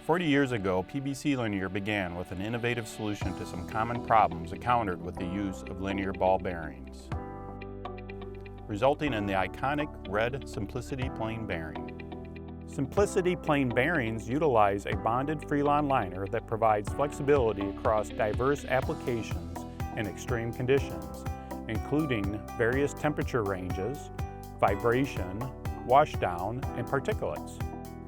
40 years ago, PBC Linear began with an innovative solution to some common problems encountered with the use of linear ball bearings, resulting in the iconic red Simplicity plain bearing. Simplicity plain bearings utilize a bonded Frelon liner that provides flexibility across diverse applications and extreme conditions, including various temperature ranges, vibration, washdown, and particulates.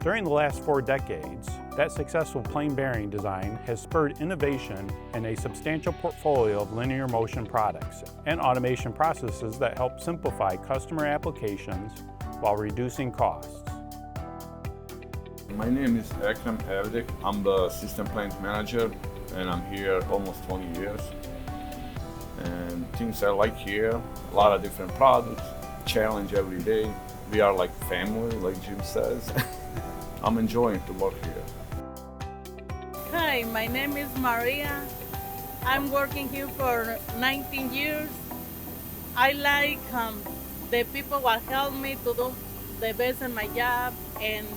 During the last 4 decades, that successful plain bearing design has spurred innovation in a substantial portfolio of linear motion products and automation processes that help simplify customer applications while reducing costs. My name is Ekrem. I'm the system plant manager, and I'm here almost 20 years. And things I like here, a lot of different products, challenge every day. We are like family, like Jim says. I'm enjoying to work here. Hi, my name is Maria. I'm working here for 19 years. I like the people will help me to do the best in my job, and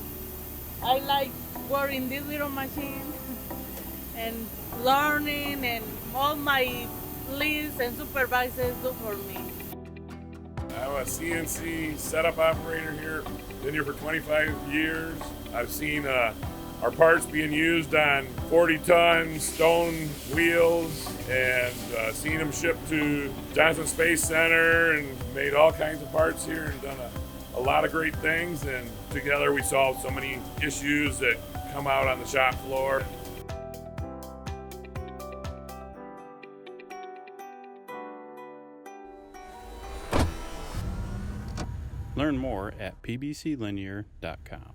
I like working this little machine and learning, and all my leads and supervisors do for me. I'm a CNC setup operator here. Been here for 25 years. I've seen our parts being used on 40-ton stone wheels, and seen them shipped to Johnson Space Center, and made all kinds of parts here and done a lot of great things. And together we solved so many issues that come out on the shop floor. Learn more at pbclinear.com.